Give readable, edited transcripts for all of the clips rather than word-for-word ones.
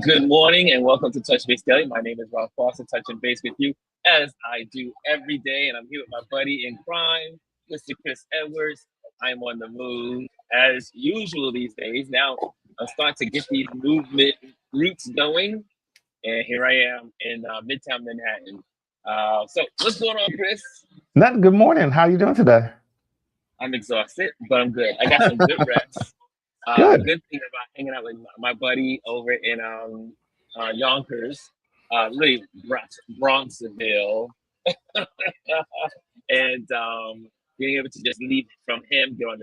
Good morning and welcome to Touch Base Daily. My name is Rob Foster, touching base with you as I do every day. And I'm here with my buddy in crime, Mr. Chris Edwards. I'm on the move as usual these days. Now I'm starting to get these movement roots going. And here I am in Midtown Manhattan. So what's going on, Chris? Nothing. Good morning. How you doing today? I'm exhausted, but I'm good. I got some good reps. Good. Good thing about hanging out with my buddy over in Yonkers, really Bronxville, and being able to just leave from him, get on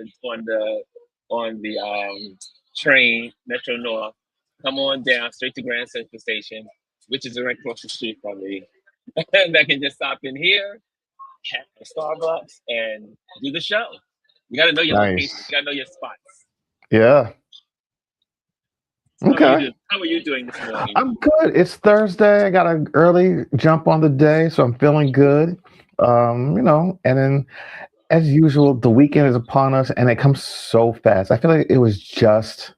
the train, Metro North, come on down straight to Grand Central Station, which is right across the street from me, and I can just stop in here, at Starbucks, and do the show. You got to know your location. You got to know your spots. Yeah. Okay. How are you doing this morning? I'm good. It's Thursday. I got an early jump on the day, so I'm feeling good. And then as usual, the weekend is upon us and it comes so fast. I feel like it was just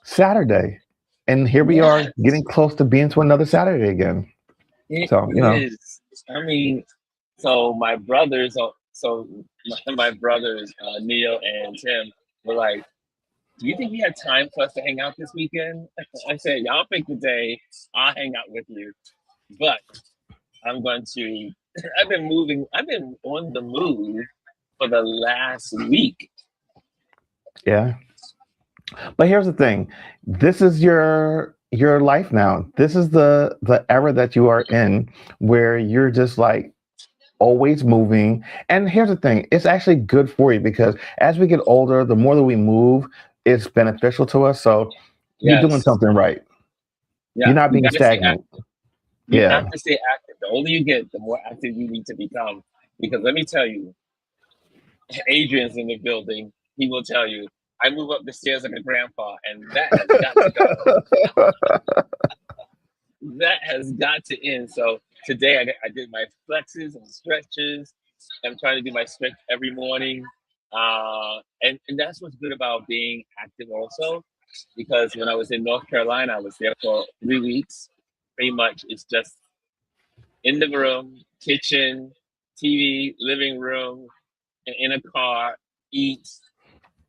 Saturday. And here we are getting close to being to another Saturday again. It is. I mean, so my brothers, Neil and Tim were like, do you think we had time for us to hang out this weekend? I said, y'all pick the day, I'll hang out with you. But I've been on the move for the last week. Yeah. But here's the thing. This is your life now. This is the era that you are in where you're just like always moving. And here's the thing. It's actually good for you because as we get older, the more that we move, it's beneficial to us. So you're doing something right. Yeah. You're not being stagnant. You have to stay active. The older you get, the more active you need to become. Because let me tell you, Adrian's in the building. He will tell you, I move up the stairs like a grandpa, and that has got to go. That has got to end. So today I did my flexes and stretches. I'm trying to do my stretch every morning. And that's what's good about being active also, because when I was in North Carolina, I was there for 3 weeks. Pretty much it's just in the room, kitchen, TV, living room, in a car, eat,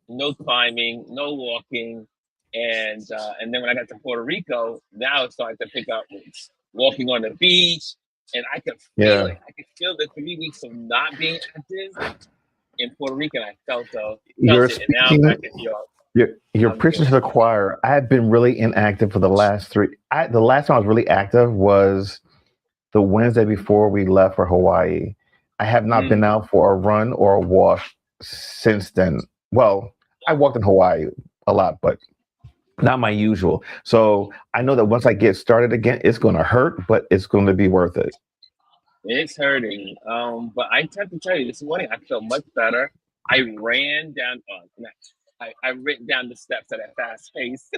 no climbing, no walking. And then when I got to Puerto Rico, now it's starting to pick up walking on the beach. And I could feel it. I could feel the 3 weeks of not being active in Puerto Rico. I felt it. And now I'm back in New York. You're preaching to the choir. I had been really inactive for the last the last time I was really active was the Wednesday before we left for Hawaii. I have not been out for a run or a walk since then. Well, I walked in Hawaii a lot, but not my usual. So I know that once I get started again, it's going to hurt, but it's going to be worth it. It's hurting. But I have to tell you, this morning I feel much better. I ran down. I ran down the steps at a fast pace.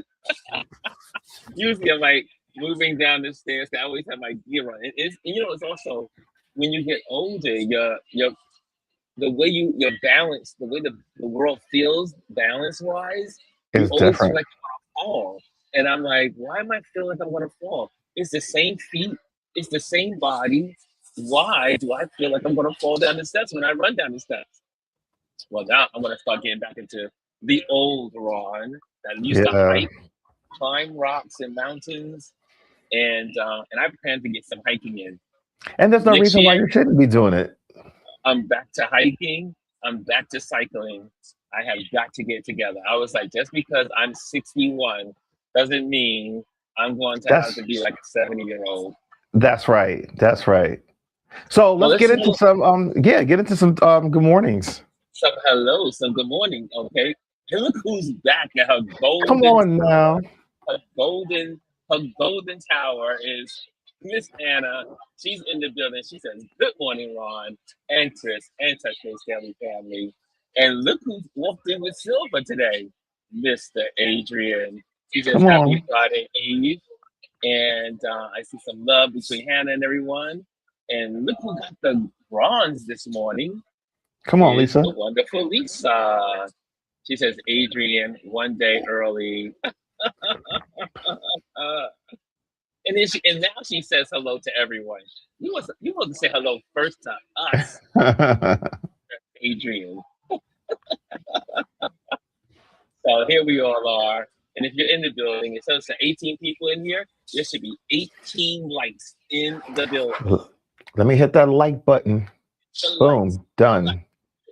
Usually I'm like moving down the stairs. I always have my gear on. It's also when you get older, the way your balance, the way the world feels balance wise, it's different. Feel like you're gonna fall. And I'm like, why am I feeling like I'm gonna fall? It's the same feet, it's the same body. Why do I feel like I'm gonna fall down the steps when I run down the steps? Well, now I'm gonna start getting back into the old Ron that used to hike, climb rocks and mountains, and I plan to get some hiking in. And there's no reason why you shouldn't be doing it. I'm back to hiking. I'm back to cycling. I have got to get together. I was like, just because I'm 61 doesn't mean I'm going to have to be like a 70-year-old. That's right. That's right. So let's get into some good mornings. Some hello, some good morning. Okay. Hey, look who's back at her golden. Come on now. Her golden tower is Miss Anna. She's in the building. She says, good morning, Ron and Chris and Touch Base Daily family. And look who walked in with Silver today, Mr. Adrian. She says, happy Friday Eve. And I see some love between Hannah and everyone. And look who got the bronze this morning. Come on, Lisa. The wonderful Lisa. She says, Adrian, one day early. And now she says hello to everyone. You want to say hello first to us, Adrian. So here we all are. And if you're in the building, it says 18 people in here. There should be 18 likes in the building. Let me hit that like button. Boom, Likes. done.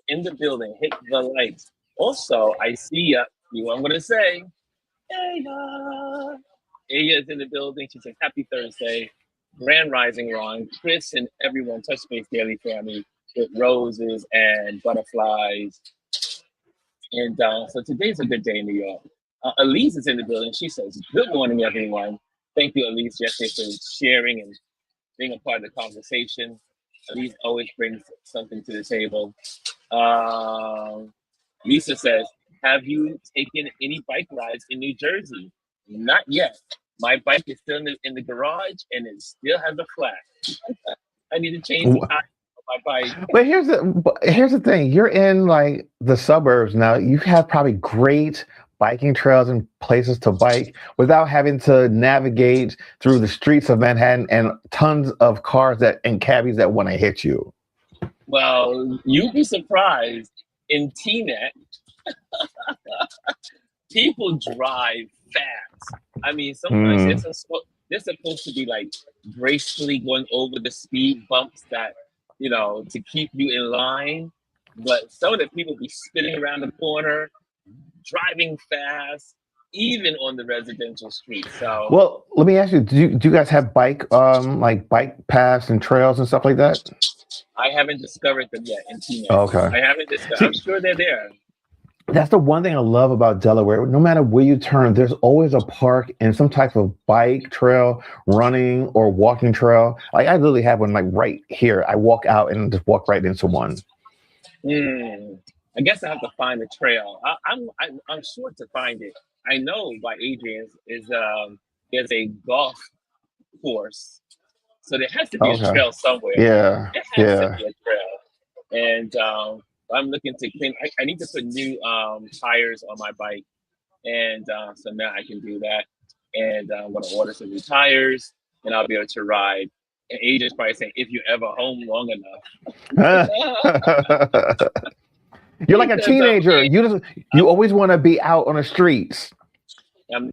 In the building, hit the likes. Also, I see you. I'm gonna say, Aya. Aya is in the building. She says, "Happy Thursday, Grand Rising, Ron, Chris, and everyone. Touch Base Daily family with roses and butterflies." And so today's a good day in New York. Elise is in the building. She says, "Good morning, everyone. Thank you, Elise, yesterday for sharing and being a part of the conversation. Elise always brings something to the table." Lisa says, "Have you taken any bike rides in New Jersey?" Not yet. My bike is still in the garage and it still has a flat. I need to change the tire on my bike. But here's the thing. You're in like the suburbs now. You have probably great biking trails and places to bike without having to navigate through the streets of Manhattan and tons of cars and cabbies that want to hit you. Well, you'd be surprised. In TNet, people drive fast. I mean, sometimes they're supposed to be like gracefully going over the speed bumps that, to keep you in line. But some of the people be spinning around the corner, driving fast, even on the residential street. So, well, let me ask you: do you guys have bike paths and trails and stuff like that? I haven't discovered them yet in TNet. Okay, I haven't discovered. I'm sure they're there. That's the one thing I love about Delaware. No matter where you turn, there's always a park and some type of bike trail, running or walking trail. Like I literally have one like right here. I walk out and just walk right into one. I guess I have to find a trail. I'm sure to find it. I know by Adrian's is there's a golf course, so there has to be a trail somewhere. Yeah, there has to be a trail, and I'm looking to clean. I need to put new tires on my bike, and so now I can do that. And I'm going to order some new tires, and I'll be able to ride. And Adrian's probably saying, "If you're ever home long enough." You're like a teenager. You always want to be out on the streets.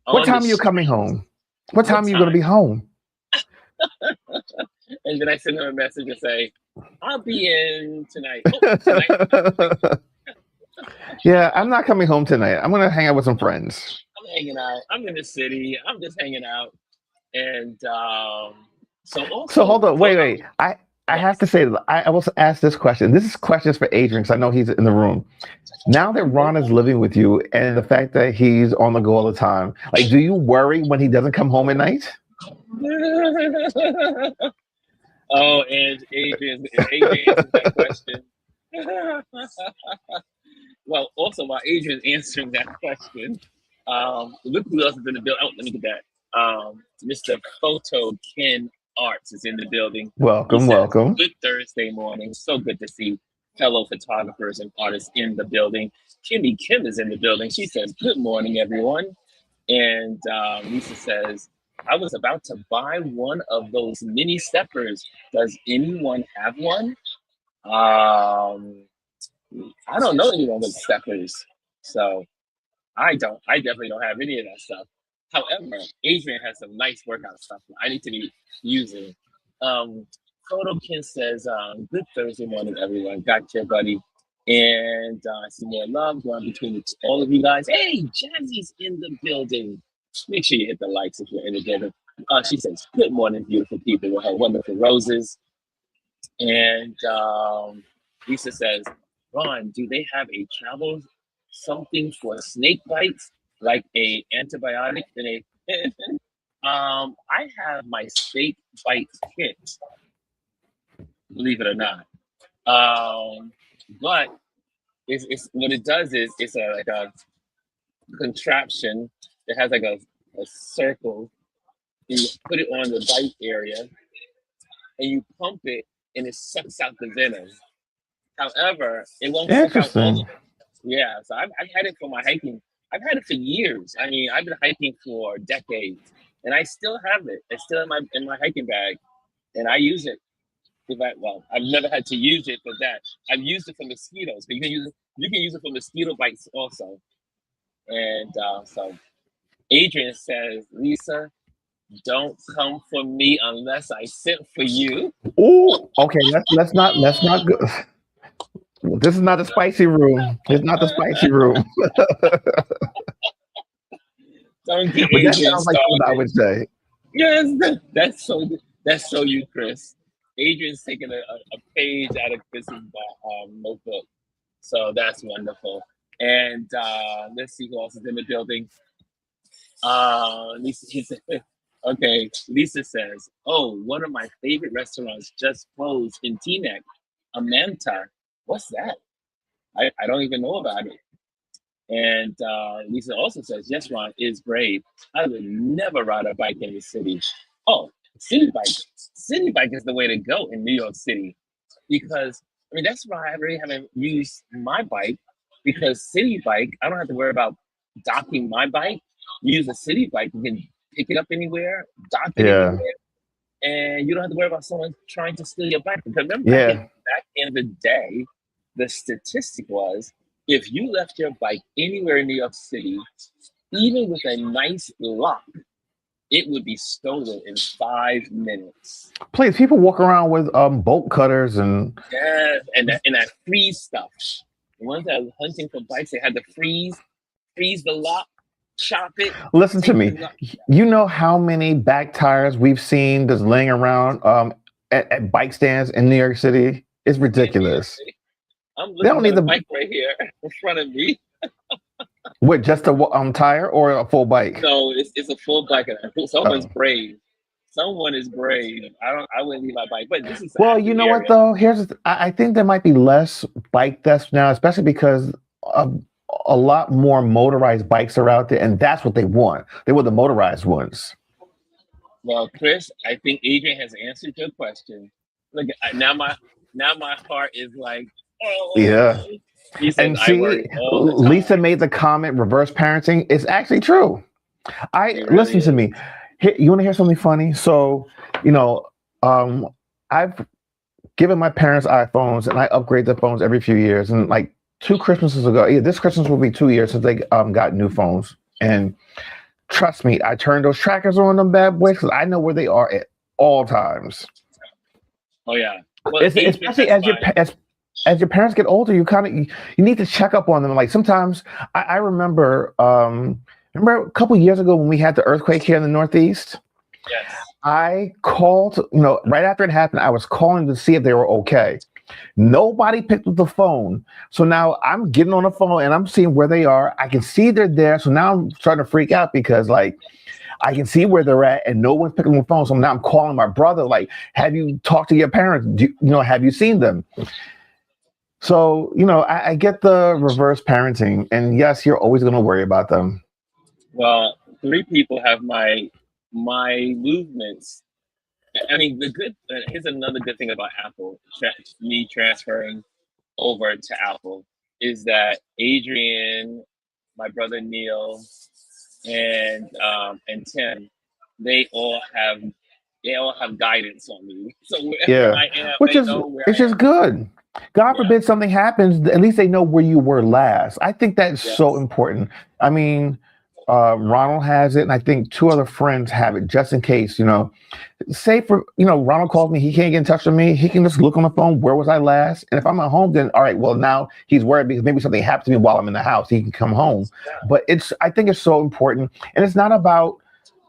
What time are you coming home? What time are you going to be home? And then I send him a message and say, "I'll be in tonight." Oh, tonight. Yeah, I'm not coming home tonight. I'm going to hang out with some friends. I'm hanging out. I'm in the city. I'm just hanging out. And so hold on. Wait. I have to say, I was asked this question. This is questions for Adrian because I know he's in the room. Now that Ron is living with you and the fact that he's on the go all the time, like, do you worry when he doesn't come home at night? Oh, and Adrian answers that question. Well, also while Adrian's answering that question, look who else is in the building. Oh, let me get that. Mr. Photo Ken Arts is in the building. Welcome. Good Thursday morning. So good to see fellow photographers and artists in the building. Kimmy Kim is in the building. She says, "Good morning, everyone." And Lisa says, "I was about to buy one of those mini steppers. Does anyone have one?" I don't know anyone with steppers. So I definitely don't have any of that stuff. However, Adrian has some nice workout stuff I need to be using. Photokin says, "Good Thursday morning, everyone. Gotcha, buddy." And I see more love going between all of you guys. Hey, Jazzy's in the building. Make sure you hit the likes if you're in the building. She says, "Good morning, beautiful people," with her wonderful roses. And Lisa says, "Ron, do they have a travel something for snake bites, like a antibiotic in a?" I have my snake bite kit, believe it or not. But it's what it does is it's like a contraption that has like a circle, and you put it on the bite area, and you pump it, and it sucks out the venom. However, it won't suck out all of it. Yeah, so I've had it for my hiking. I've had it for years. I mean, I've been hiking for decades, and I still have it. It's still in my hiking bag, and I use it. Well, I've never had to use it for that. I've used it for mosquitoes, but you can use it for mosquito bites also. And so Adrian says, Lisa, don't come for me unless I sent for you. Ooh, okay. Let's not go. This is not the spicy room. It's not the spicy room. Don't get But that Adrian sounds like something I started. would say. Yes, that's so you, Chris. Adrian's taking a page out of Chris's notebook, so that's wonderful. And let's see who else is in the building. Lisa, okay. Lisa says, "Oh, one of my favorite restaurants just closed in Teaneck, Amanta. What's that? I don't even know about it." And Lisa also says, "Yes, Ron is brave. I would never ride a bike in the city. Oh, city bike. City bike is the way to go in New York City because I mean that's why I really haven't used my bike because city bike I don't have to worry about docking my bike. You use a city bike, you can pick it up anywhere, dock it Yeah. anywhere, and you don't have to worry about someone trying to steal your bike. Because remember Yeah. back in the day, the statistic was if you left your bike anywhere in New York City, even with a nice lock, it would be stolen in 5 minutes. Please, people walk around with bolt cutters and Yes, and that freeze stuff. The ones that were hunting for bikes, they had to freeze the lock, chop it. listen to Take the me. lock. You know how many back tires we've seen just laying around at bike stands in New York City? It's ridiculous. I'm They don't looking need at a the bike right here in front of me. with just a tire or a full bike. No, it's a full bike. Someone's brave. Someone is brave. I wouldn't leave my bike, but this is an Well, you active know what area. though? I think there might be less bike thefts now, especially because a lot more motorized bikes are out there, and that's what they want. They want the motorized ones. Well, Chris, I think Adrian has answered your question. Look, now my heart is like, Yeah. oh. He says And I see, worry all the Lisa time. made the comment, reverse parenting. It's actually true. I It really listen to is. me. You want to hear something funny? So, you know, um, I've given my parents iPhones, and I upgrade their phones every few years. And like 2 Christmases ago, yeah, this Christmas will be 2 years since they got new phones. And trust me, I turned those trackers on them bad boys because I know where they are at all times. Oh yeah. Well, It's, Adrian especially has as my as your parents get older, you need to check up on them. Like sometimes I remember a couple years ago when we had the earthquake here in the Northeast. yes. I called, right after it happened, I was calling to see if they were okay. Nobody picked up the phone. So now I'm getting on the phone and I'm seeing where they are. I can see they're there. So now I'm starting to freak out because like I can see where they're at and no one's picking up the phone. So now I'm calling my brother, like, have you talked to your parents? Have you seen them? So, I get the reverse parenting. And yes, you're always going to worry about them. Well, 3 people have my movements. I mean, the good. Here's another good thing about Apple. Me transferring over to Apple is that Adrian, my brother Neil, and Tim, they all have guidance on me. So wherever Yeah. I am, Which they is, know where it's I just am. good. God Yeah. forbid something happens, at least they know where you were last. I think that's so Yes. important. I mean, Ronald has it, and I think 2 other friends have it just in case, Say for, Ronald calls me, he can't get in touch with me. He can just look on the phone, where was I last? And if I'm at home, then all right, well, now he's worried because maybe something happened to me while I'm in the house. He can come home. Yeah. But I think it's so important. And it's not about,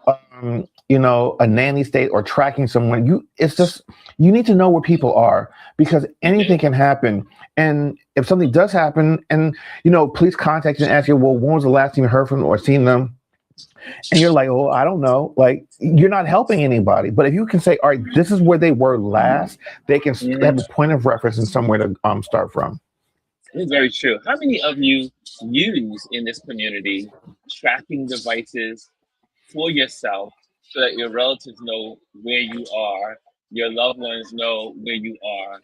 a nanny state or tracking someone. It's just, you need to know where people are because anything can happen. And if something does happen and, please contact you and ask you, well, when was the last time you heard from them or seen them? And you're like, oh, I don't know. Like, you're not helping anybody. But if you can say, all right, this is where they were last, they can have a point of reference and somewhere to start from. It's very true. How many of you use in this community tracking devices for yourself so that your relatives know where you are, your loved ones know where you are?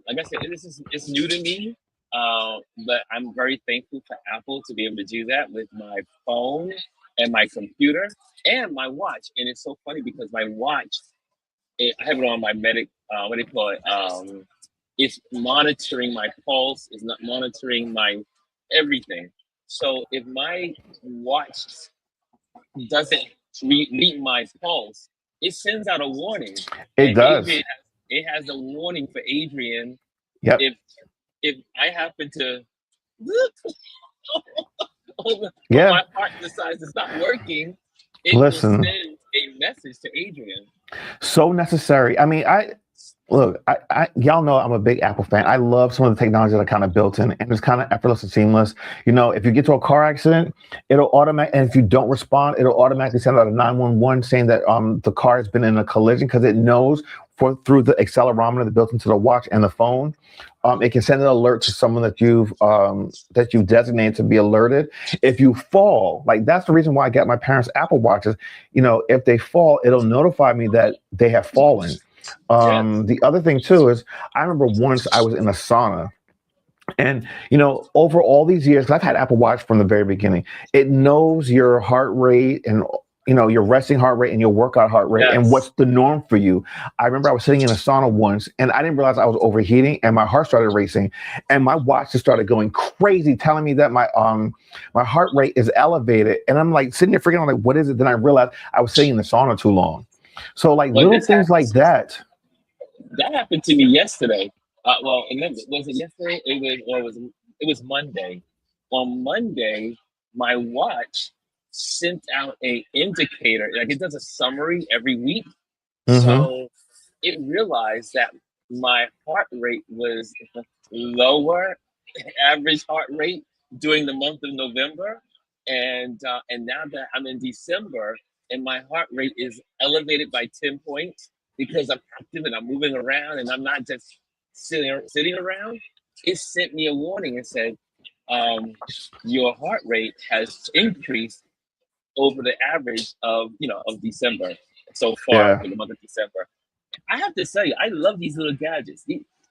Like I said, it's new to me, but I'm very thankful for Apple to be able to do that with my phone and my computer and my watch. And it's so funny because my watch, I have it on my what do you call it? It's monitoring my pulse, it's not monitoring my everything. So if my watch doesn't meet my pulse, it sends out a warning. It And does. it has a warning for Adrian. Yep. If I happen to Yeah. my heart decides to stop working, it Listen. will send a message to Adrian. So necessary. I mean, look, y'all know I'm a big Apple fan. I love some of the technology that are kind of built in, and it's kind of effortless and seamless. You know, if you get to a car accident, it'll and if you don't respond, it'll automatically send out a 911 saying that the car has been in a collision, because it knows through the accelerometer that's built into the watch and the phone. It can send an alert to someone that you've designated to be alerted. If you fall, like, that's the reason why I got my parents' Apple Watches. You know, if they fall, it'll notify me that they have fallen. The other thing too is, I remember once I was in a sauna, and over all these years, because I've had Apple Watch from the very beginning, it knows your heart rate and your resting heart rate and your workout heart rate, and what's the norm for you. I remember I was sitting in a sauna once, and I didn't realize I was overheating, and my heart started racing, and my watch just started going crazy, telling me that my heart rate is elevated, and I'm like sitting there freaking out, like, what is it? Then I realized I was sitting in the sauna too long. So, like, little things like that. That happened to me yesterday. And then, was it yesterday? It was Monday. On Monday, my watch sent out a indicator. Like, it does a summary every week. Mm-hmm. So it realized that my heart rate was lower, average heart rate during the month of November, and now that I'm in December, and my heart rate is elevated by 10 points because I'm active and I'm moving around and I'm not just sitting around. It sent me a warning and said, your heart rate has increased over the average of December so far for the month of December. I have to tell you, I love these little gadgets.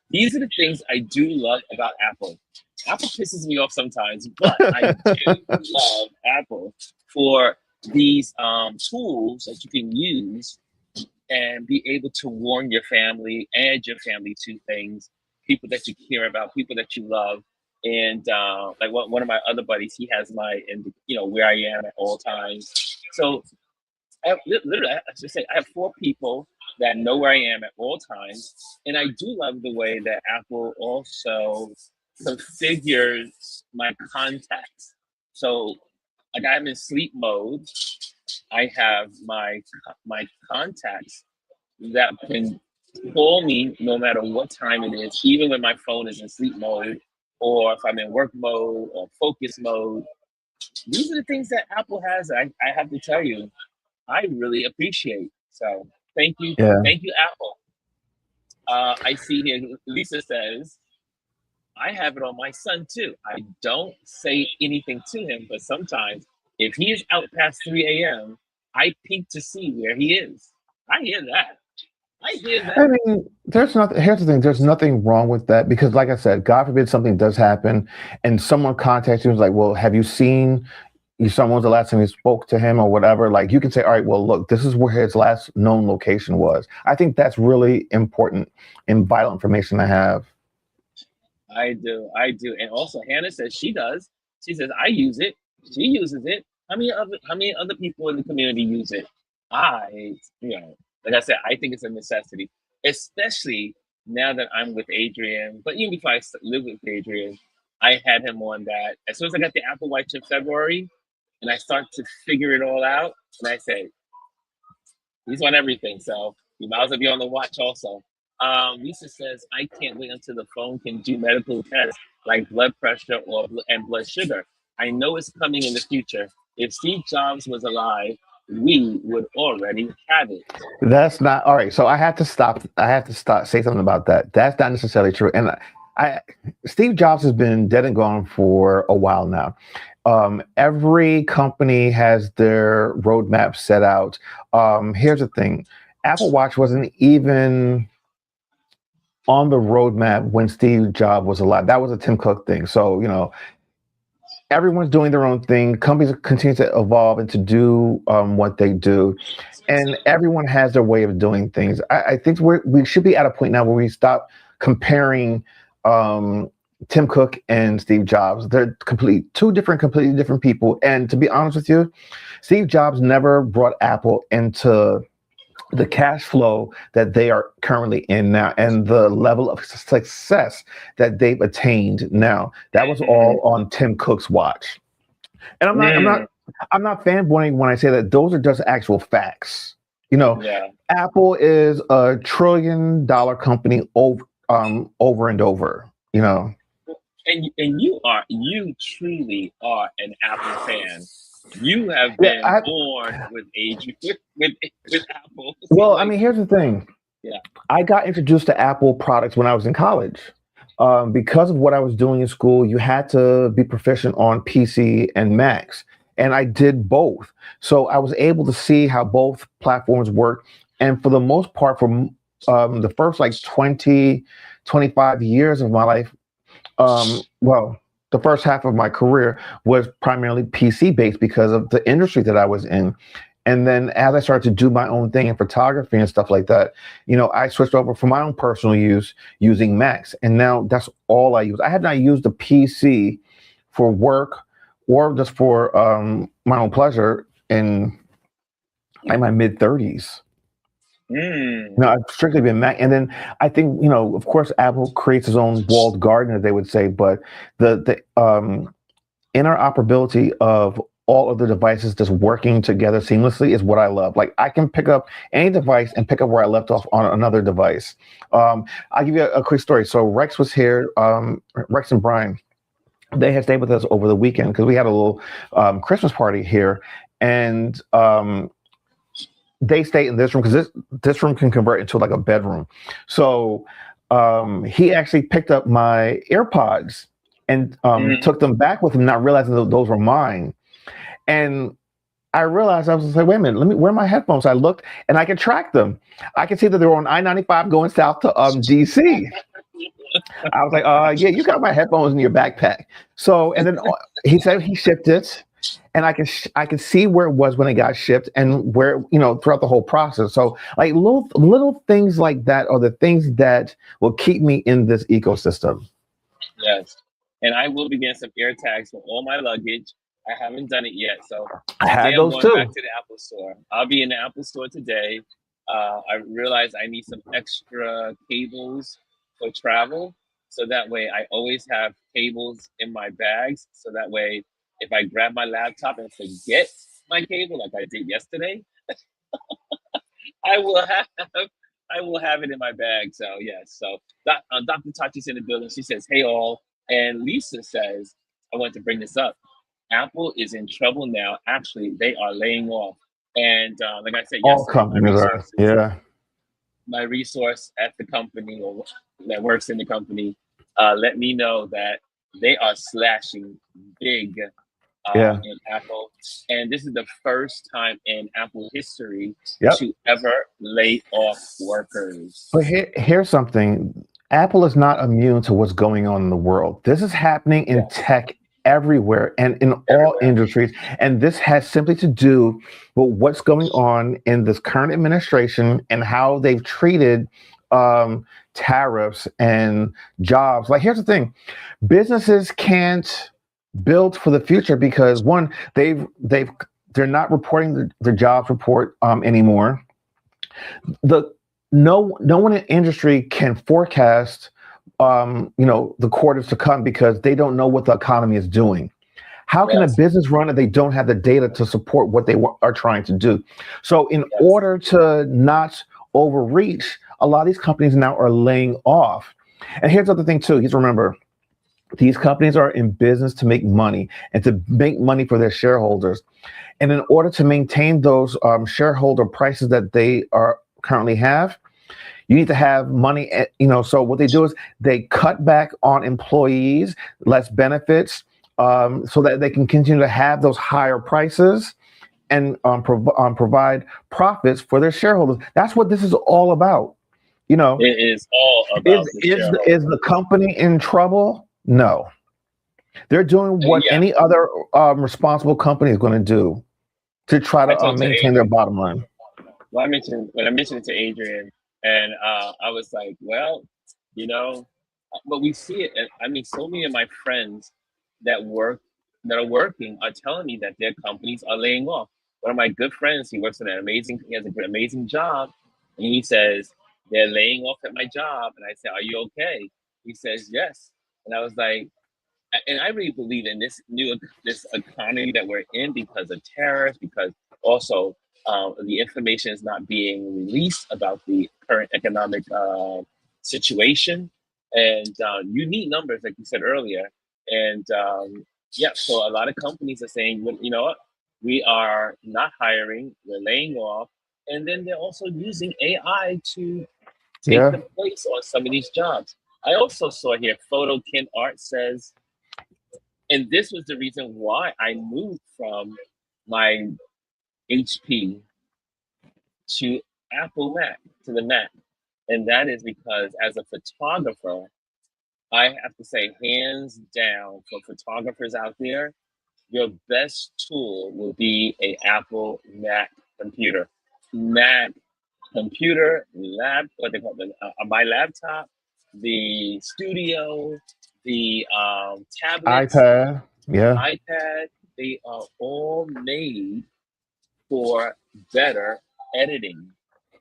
These are the things I do love about Apple. Apple pisses me off sometimes, but I do love Apple for these tools that you can use and be able to warn your family, add your family to things, people that you care about, people that you love. And like one of my other buddies, he has where I am at all times. So literally, I should say, I have 4 people that know where I am at all times. And I do love the way that Apple also configures my contacts. So, like, I'm in sleep mode. I have my contacts that can call me no matter what time it is, even when my phone is in sleep mode, or if I'm in work mode or focus mode. These are the things that Apple has. I have to tell you, I really appreciate. So thank you. Yeah. Thank you, Apple. I see here, Lisa says, I have it on my son too. I don't say anything to him, but sometimes if he is out past 3 a.m., I peek to see where he is. I hear that. I mean, here's the thing, there's nothing wrong with that, because, like I said, God forbid something does happen and someone contacts you and is like, well, have you seen someone's the last time you spoke to him or whatever? Like, you can say, all right, well, look, this is where his last known location was. I think that's really important and vital information to have. I do. And also, Hannah says she does. She says, I use it. She uses it. How many other people in the community use it? Like I said, I think it's a necessity, especially now that I'm with Adrian. But even before I lived with Adrian, I had him on that. As soon as I got the Apple Watch in February, and I start to figure it all out, and I say, he's on everything, so you might as well be on the watch also. Lisa says, I can't wait until the phone can do medical tests like blood pressure and blood sugar. I know it's coming in the future. If Steve Jobs was alive, we would already have it. That's not all right. So I have to stop. Say something about that. That's not necessarily true. And Steve Jobs has been dead and gone for a while now. Every company has their roadmap set out. Here's the thing: Apple Watch wasn't even on the roadmap when Steve Jobs was alive. That was a Tim Cook thing. So everyone's doing their own thing. Companies continue to evolve and to do what they do, and everyone has their way of doing things. I think we should be at a point now where we stop comparing um, Tim Cook and Steve Jobs. They're completely different people. And to be honest with you, Steve Jobs never brought Apple into the cash flow that they are currently in now and the level of success that they've attained now. That was all on Tim Cook's watch. And I'm not fanboying when I say that. Those are just actual facts. Yeah. Apple is $1 trillion company over and over. And you truly are an Apple fan. You have been born with age with Apple. Well, I mean, here's the thing. Yeah. I got introduced to Apple products when I was in college. Because of what I was doing in school, you had to be proficient on PC and Macs. And I did both. So I was able to see how both platforms work. And for the most part, for the first 20, 25 years of my life, the first half of my career was primarily PC based because of the industry that I was in. And then as I started to do my own thing in photography and stuff like that, I switched over for my own personal use using Macs. And now that's all I use. I had not used a PC for work or just for my own pleasure in my mid 30s. I've strictly been Mac. And then I think, of course, Apple creates its own walled garden, as they would say, but the interoperability of all of the devices just working together seamlessly is what I love. Like, I can pick up any device and pick up where I left off on another device. I'll give you a quick story. So Rex was here, Rex and Brian, they had stayed with us over the weekend because we had a little Christmas party here. And they stayed in this room because this room can convert into a bedroom. So he actually picked up my AirPods and took them back with him, not realizing that those were mine. And I realized, I was like, wait a minute, where are my headphones? I looked and I could track them. I could see that they were on I-95 going south to DC. I was like, yeah, you got my headphones in your backpack. So, and then he said he shipped it. And I can see where it was when it got shipped and where, throughout the whole process. So little things like that are the things that will keep me in this ecosystem. Yes. And I will be getting some air tags for all my luggage. I haven't done it yet. So I had those too. Back to the Apple store. I'll be in the Apple store today. I realized I need some extra cables for travel. So that way I always have cables in my bags. So that way, if I grab my laptop and forget my cable like I did yesterday, I will have it in my bag. So yes. So Dr. Tachi's in the building. She says, "Hey all," and Lisa says, "I want to bring this up. Apple is in trouble now. Actually, they are laying off." And like I said, all companies are. Yeah. My resource at the company or that works in the company let me know that they are slashing big. In Apple, and this is the first time in Apple history to ever lay off workers. But here's something: Apple is not immune to what's going on in the world. This is happening in tech everywhere and in all industries, and this has simply to do with what's going on in this current administration and how they've treated tariffs and jobs. Like, here's the thing: businesses can't build for the future because one, they're not reporting their jobs report anymore. No one in industry can forecast the quarters to come because they don't know what the economy is doing. How can a business run if they don't have the data to support what they are trying to do? So in order to not overreach, a lot of these companies now are laying off. And here's the other thing too, remember, these companies are in business to make money and to make money for their shareholders. And in order to maintain those shareholder prices that they are currently have, you need to have money, so what they do is they cut back on employees, less benefits, so that they can continue to have those higher prices and provide profits for their shareholders. That's what this is all about. It is all about is the company in trouble? No. They're doing what Yeah, any other responsible company is going to do to try I to told to maintain their Adrian. bottom line. Well, I mentioned it to Adrian, and I was like, well, you know, but we see it. And I mean, so many of my friends that work that are working are telling me that their companies are laying off. One of my good friends, he works in he has an amazing job, and he says they're laying off at my job. And I said, "Are you okay?" He says, "Yes." And I was like, and I really believe in this economy that we're in because of tariffs, because also the information is not being released about the current economic situation, and you need numbers, like you said earlier, and yeah, so a lot of companies are saying, well, you know what, we are not hiring, we're laying off, and then they're also using AI to take Yeah. the place on some of these jobs. I also saw here, Photo Kin Art says, and this was the reason why I moved from my HP to Apple Mac, to the Mac. And that is because as a photographer, I have to say, hands down, for photographers out there, your best tool will be a Apple Mac computer. Mac computer, what they call it, my laptop, the studio, the tablets, iPad. Yeah. iPad, they are all made for better editing.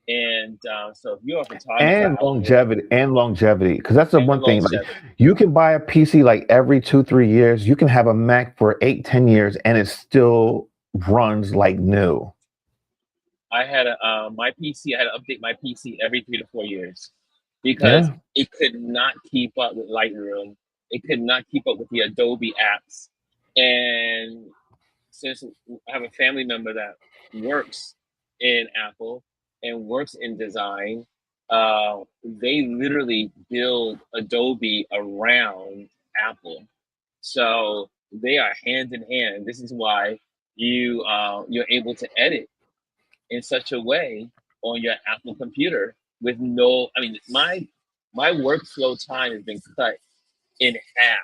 And so if you're a photographer And out there, longevity, because that's the and one thing. Like, longevity. you can buy a PC like every 2 3 years. You can have a Mac for 8 10 years, and it still runs like new. I had my PC. I had to update my PC every 3 to 4 years because Yeah. it could not keep up with Lightroom. It could not keep up with the Adobe apps. And since I have a family member that works in Apple and works in design, they literally build Adobe around Apple. So they are hand in hand. This is why you're able to edit in such a way on your Apple computer with no. I mean, my workflow time has been cut in half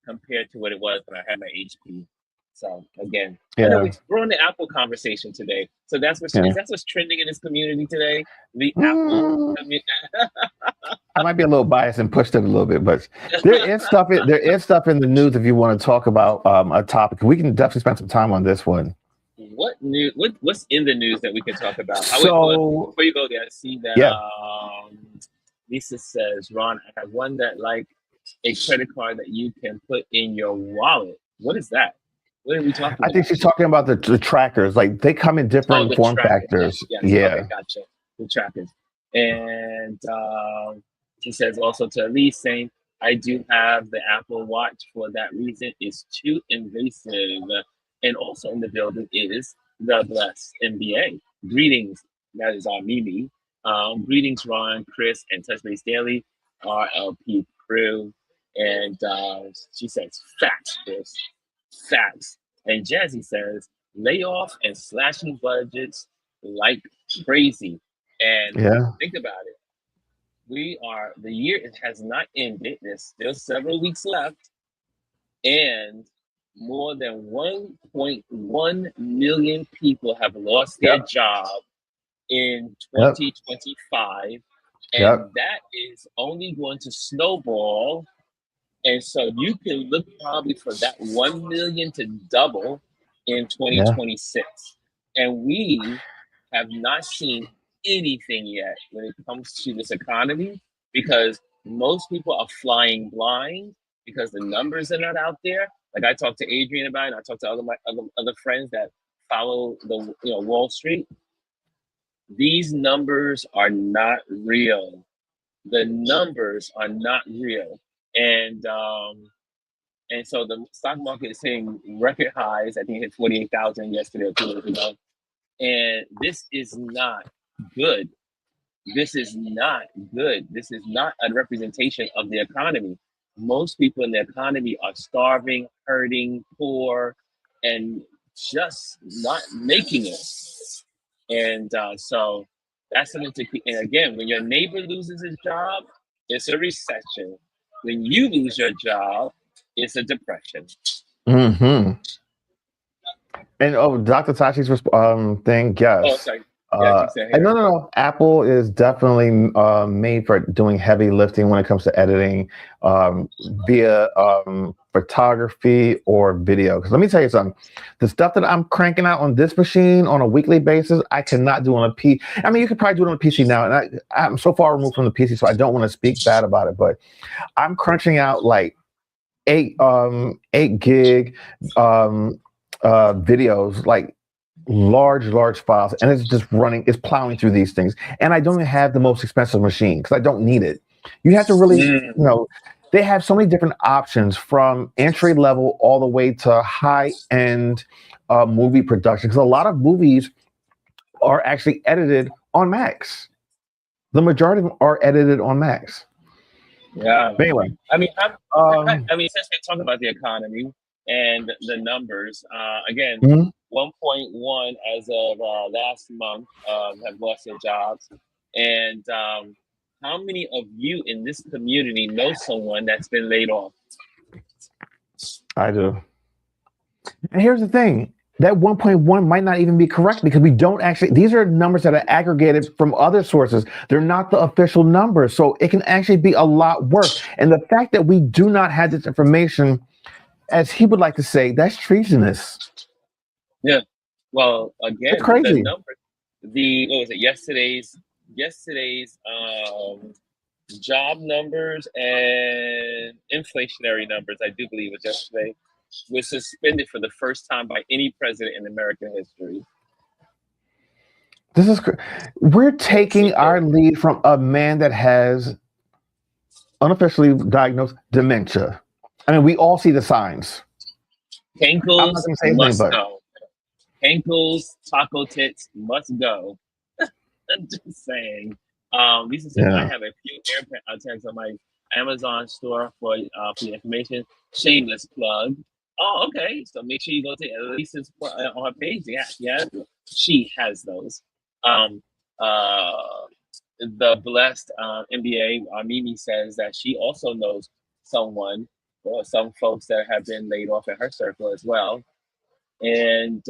compared to what it was when I had my HP. So again, I know Yeah. we're on the Apple conversation today. So Yeah. that's what's trending in this community today. The Apple Mm, community. I might be a little biased and pushed it a little bit, but there is stuff in the news if you want to talk about a topic. We can definitely spend some time on this one. What new? What's in the news that we can talk about? So Before you go there, I see that yeah, Lisa says, Ron, I have one that like a credit card that you can put in your wallet. What is that? What are we talking I think about? she's talking about the trackers. Like, they come in Oh, different the form trackers. factors. Yes, yes. Okay, Yeah, gotcha. The trackers. And she says also to Elise saying, I do have the Apple Watch for that reason. It's too invasive. And also in the building is the Blessed MBA. Greetings. That is our Mimi. Greetings, Ron, Chris, and Touch Base Daily, RLP crew. And she says, facts, Chris. Facts. And Jazzy says, layoff and slashing budgets like crazy. And yeah, think about it. The year it has not ended. There's still several weeks left. And more than 1.1 million people have lost their yep, job in yep, 2025. And yep, that is only going to snowball. And so you can look probably for that 1 million to double in yeah, 2026. And we have not seen anything yet when it comes to this economy because most people are flying blind because the numbers are not out there. Like I talked to Adrian about it, and I talked to my other friends that follow the Wall Street. These numbers are not real. The numbers are not real. And and so the stock market is hitting record highs. I think it hit 48,000 yesterday or 2 days ago. And this is not good. This is not good. This is not a representation of the economy. Most people in the economy are starving, hurting, poor, and just not making it. And so that's something to keep. And again, when your neighbor loses his job, it's a recession. When you lose your job, It's a depression. Mm-hmm. And Dr. Tachi's thing, Oh, yes. sorry. Yeah, you said And here. no. Apple is definitely made for doing heavy lifting when it comes to editing um, via photography or video. Because let me tell you something, the stuff that I'm cranking out on this machine on a weekly basis, I cannot do on a P. I mean, you could probably do it on a PC now, and I'm so far removed from the PC, so I don't want to speak bad about it. But I'm crunching out like 8 gig um, videos, like large files, and it's just running, it's plowing through these things. And I don't even have the most expensive machine because I don't need it. You have to really, they have so many different options from entry level all the way to high end movie production. Because a lot of movies are actually edited on Macs. The majority of them are edited on Macs. Yeah. But anyway, I mean, since we're talking about the economy and the numbers, again, mhm. 1.1 as of last month have lost their jobs. And how many of you in this community know someone that's been laid off? I do. And here's the thing. That 1.1 might not even be correct because we don't actually, these are numbers that are aggregated from other sources. They're not the official numbers. So it can actually be a lot worse. And the fact that we do not have this information, as he would like to say, that's treasonous. Yeah. Well, again, It's crazy. the numbers, what was it, yesterday's job numbers and inflationary numbers, I do believe it was yesterday, was suspended for the first time by any president in American history. This is we're taking our lead from a man that has unofficially diagnosed dementia. I mean, we all see the signs. Ankles must go. Ankles, taco tits must go. I'm just saying. Lisa said, I have a few AirTags on my Amazon store for your information. Shameless plug. Oh, okay. So make sure you go to Lisa's on her page. Yeah, she has those. The blessed MBA, Mimi, says that she also knows someone or some folks that have been laid off in her circle as well. And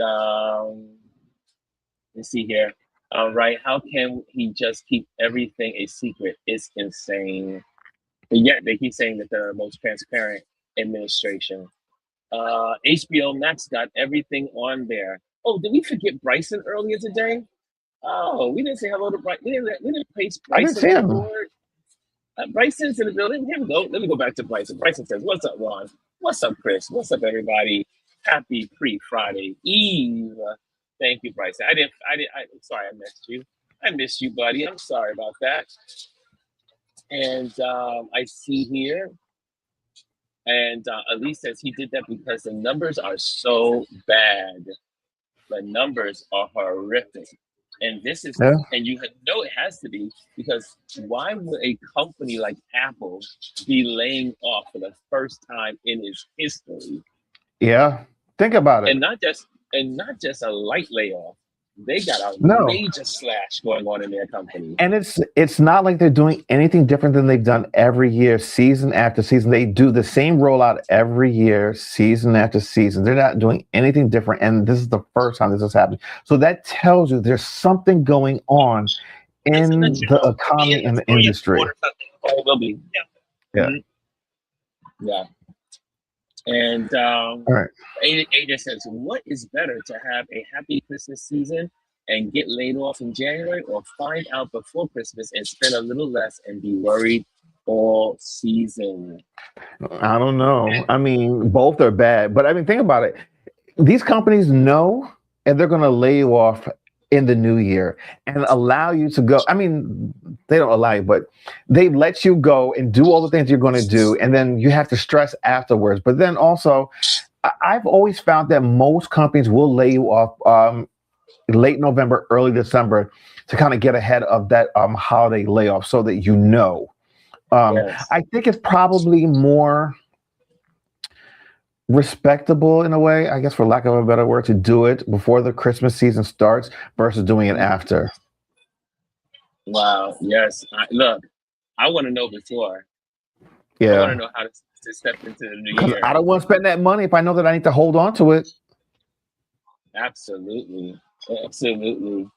let's see here. Right, how can he just keep everything a secret? It's insane. But yet they keep saying that they're the most transparent administration. HBO Max got everything on there. Oh, did we forget Bryson earlier today? Oh, we didn't say hello to Bryson. We didn't place Bryson on the board. Bryson's in the building. Here we go. Let me go back to Bryson. Bryson says, "What's up, Ron? What's up, Chris? What's up, everybody? Happy pre-Friday Eve." Thank you, Bryson. I'm sorry I missed you. I missed you, buddy. I'm sorry about that. And I see here, and Elise says he did that because the numbers are so bad. The numbers are horrific. And this is, and you know it has to be, because why would a company like Apple be laying off for the first time in its history? Yeah, think about it. And not just a light layoff. They got a major slash going on in their company. And it's not like they're doing anything different than they've done every year, season after season. They do the same rollout every year, season after season. They're not doing anything different. And this is the first time this is happening. So that tells you there's something going on in the economy and the industry. Oh, it will be. Yeah. Mm-hmm. Yeah. And all right. AJ says, what is better, to have a happy Christmas season and get laid off in January, or find out before Christmas and spend a little less and be worried all season? I don't know. I mean, both are bad, but I mean, think about it. These companies know, and they're going to lay you off in the new year and allow you to go. I mean, they don't allow you, but they let you go and do all the things you're going to do. And then you have to stress afterwards. But then also, I've always found that most companies will lay you off late November, early December to kind of get ahead of that holiday layoff so that you know. Yes. I think it's probably more respectable in a way, I guess, for lack of a better word, to do it before the Christmas season starts versus doing it after. Wow. Yes. Look, I want to know before. Yeah. I want to know how to to step into the new Because year. I don't want to spend that money if I know that I need to hold on to it. Absolutely. Absolutely.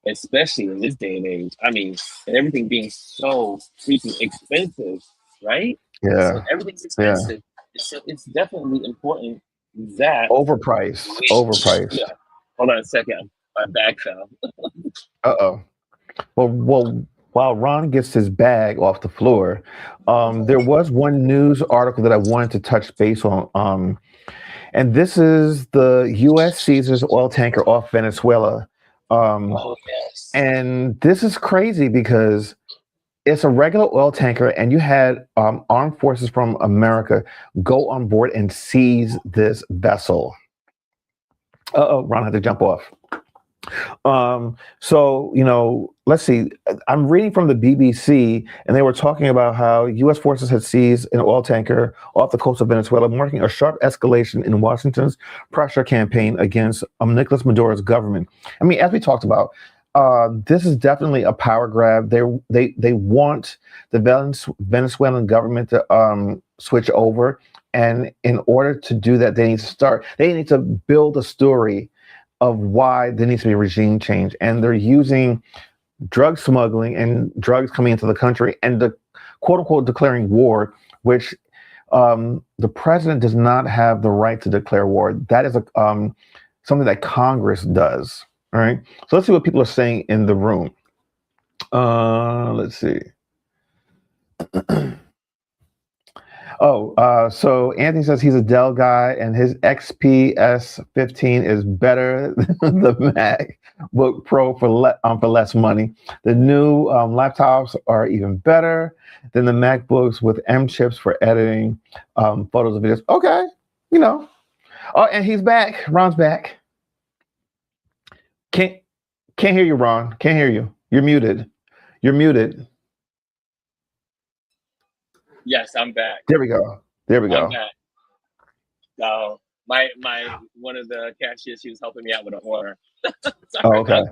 Especially in this day and age. I mean, and everything being so freaking expensive, right? So Yeah. everything's Yeah. expensive. So it's definitely important that Overpriced. yeah. Hold on a second. My bag fell. Uh-oh. Well, while Ron gets his bag off the floor, there was one news article that I wanted to touch base on. And this is the U.S. seizes oil tanker off Venezuela. Oh yes. And this is crazy because it's a regular oil tanker, and you had armed forces from America go on board and seize this vessel. Uh-oh, Ron had to jump off. So, let's see. I'm reading from the BBC, and they were talking about how U.S. forces had seized an oil tanker off the coast of Venezuela, marking a sharp escalation in Washington's pressure campaign against Nicolas Maduro's government. I mean, as we talked about, this is definitely a power grab. They want the Venezuelan government to switch over, and in order to do that, they need to build a story of why there needs to be a regime change. And they're using drug smuggling and drugs coming into the country and the quote unquote declaring war, which the president does not have the right to declare war. That is something that Congress does. All right. So let's see what people are saying in the room. Let's see. So Anthony says he's a Dell guy and his XPS 15 is better than the MacBook Pro for less money. The new laptops are even better than the MacBooks with M chips for editing photos and videos. Okay, Oh, and he's back. Ron's back. Can't hear you, Ron. Can't hear you. You're muted. You're muted. Yes, I'm back. There we go. I'm back. So my one of the cashiers, she was helping me out with an order. Oh, okay.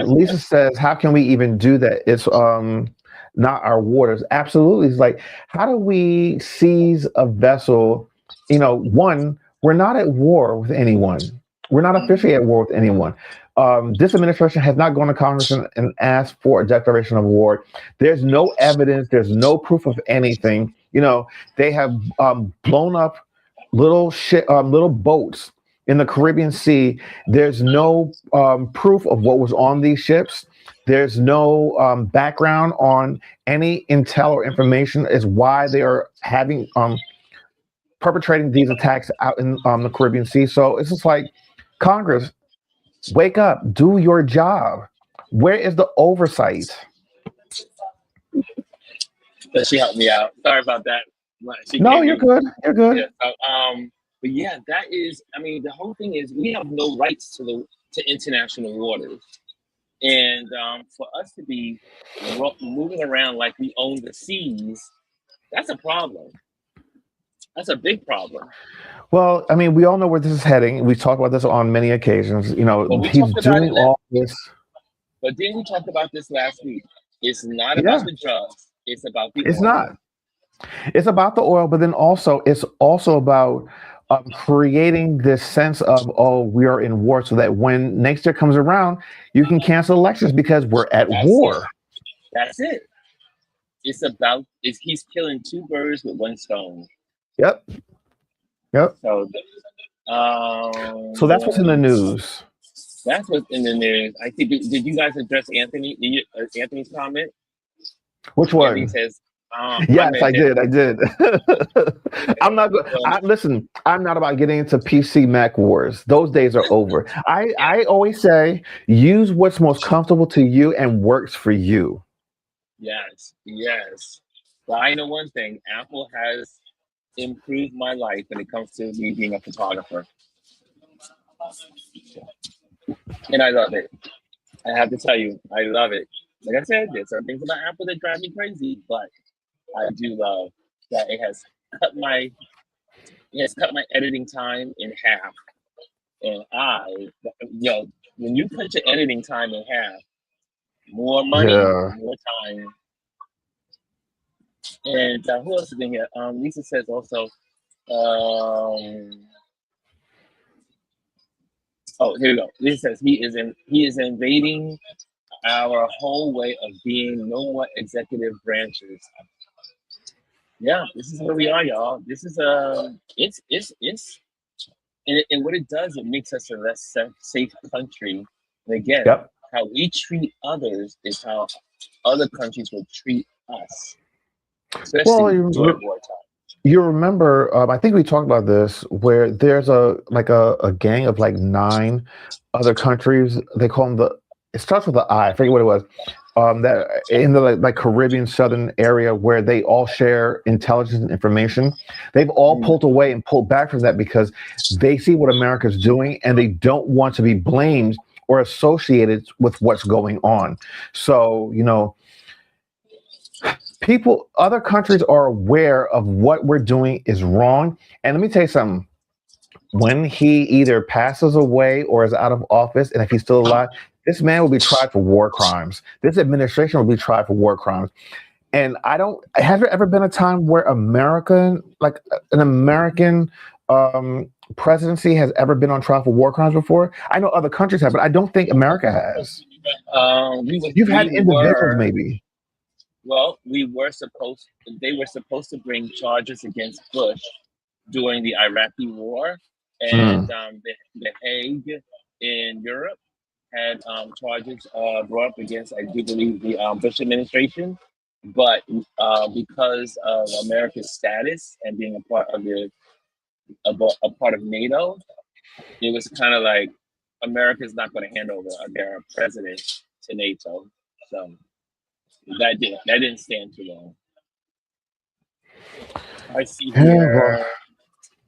Lisa says, how can we even do that? It's not our waters. Absolutely. It's like, how do we seize a vessel? One, we're not at war with anyone. We're not officially at war with anyone. This administration has not gone to Congress and asked for a declaration of war. There's no evidence. There's no proof of anything. They have blown up little boats in the Caribbean Sea. There's no proof of what was on these ships. There's no background on any intel or information as why they are having perpetrating these attacks out in the Caribbean Sea. So it's just like, Congress, wake up, do your job. Where is the oversight? But she helped me out. Sorry about that. No, you're good. You're good. Yeah, so, but yeah, that is. I mean, the whole thing is we have no rights to international waters, and for us to be moving around like we own the seas, that's a problem. That's a big problem. Well, I mean, we all know where this is heading. We've talked about this on many occasions. He's doing all this. But then we talked about this last week. It's not about the drugs. It's about the oil. It's not. It's about the oil, but then it's also about creating this sense of, we are in war, so that when next year comes around, you can cancel elections because we're at war. That's it. He's killing two birds with one stone. Yep. So that's what's in the news. That's what's in the news. I think. Did you guys address Anthony's comment? Which one? He says, yes, I did. I'm not. Listen, I'm not about getting into PC Mac wars. Those days are over. I always say, use what's most comfortable to you and works for you. Yes. But I know one thing: Apple has improved my life when it comes to me being a photographer, and I love it. I have to tell you, I love it. Like I said, there's some things about Apple that drive me crazy, but I do love that it has cut my editing time in half. And when you cut your editing time in half, more money, more time. And who else is in here? Lisa says also. Um, oh, here we go. Lisa says he is invading our whole way of being. No more executive branches. Yeah, this is where we are, y'all. This is it's and what it does, it makes us a less safe country. And again, Yep. how we treat others is how other countries will treat us, Well, especially during wartime. you remember, I think we talked about this, where there's a gang of like 9 other countries. They call them it starts with the I forget what it was. That in the like Caribbean southern area where they all share intelligence and information. They've all Mm. pulled away and pulled back from that because they see what America's doing and they don't want to be blamed or associated with what's going on. So, other countries are aware of what we're doing is wrong. And let me tell you something. When he either passes away or is out of office, and if he's still alive, this man will be tried for war crimes. This administration will be tried for war crimes. And have there ever been a time where an American presidency has ever been on trial for war crimes before? I know other countries have, but I don't think America has. You've had individuals, maybe. Well, they were supposed to bring charges against Bush during the Iraqi war, and the Hague in Europe had charges brought up against, I do believe, the Bush administration. But because of America's status and being a part of a part of NATO, it was kind of like America's not going to hand over their president to NATO. So that didn't stand too long. I see here.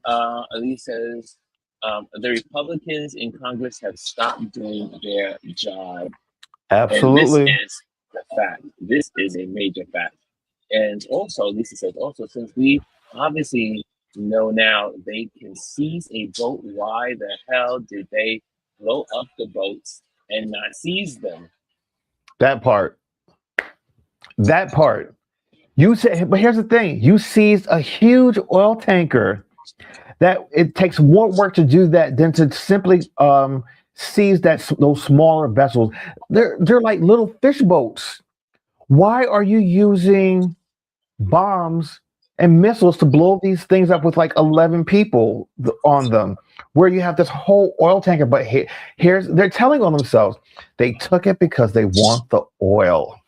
Elise says the Republicans in Congress have stopped doing their job. Absolutely. And this is the fact. This is a major fact. And also, Lisa says, also, since we obviously know now they can seize a boat, why the hell did they blow up the boats and not seize them? That part. You said, but here's the thing: you seized a huge oil tanker. That it takes more work to do that than to simply seize those smaller vessels. They're like little fish boats. Why are you using bombs and missiles to blow these things up with like 11 people on them, where you have this whole oil tanker? But they're telling on themselves. They took it because they want the oil.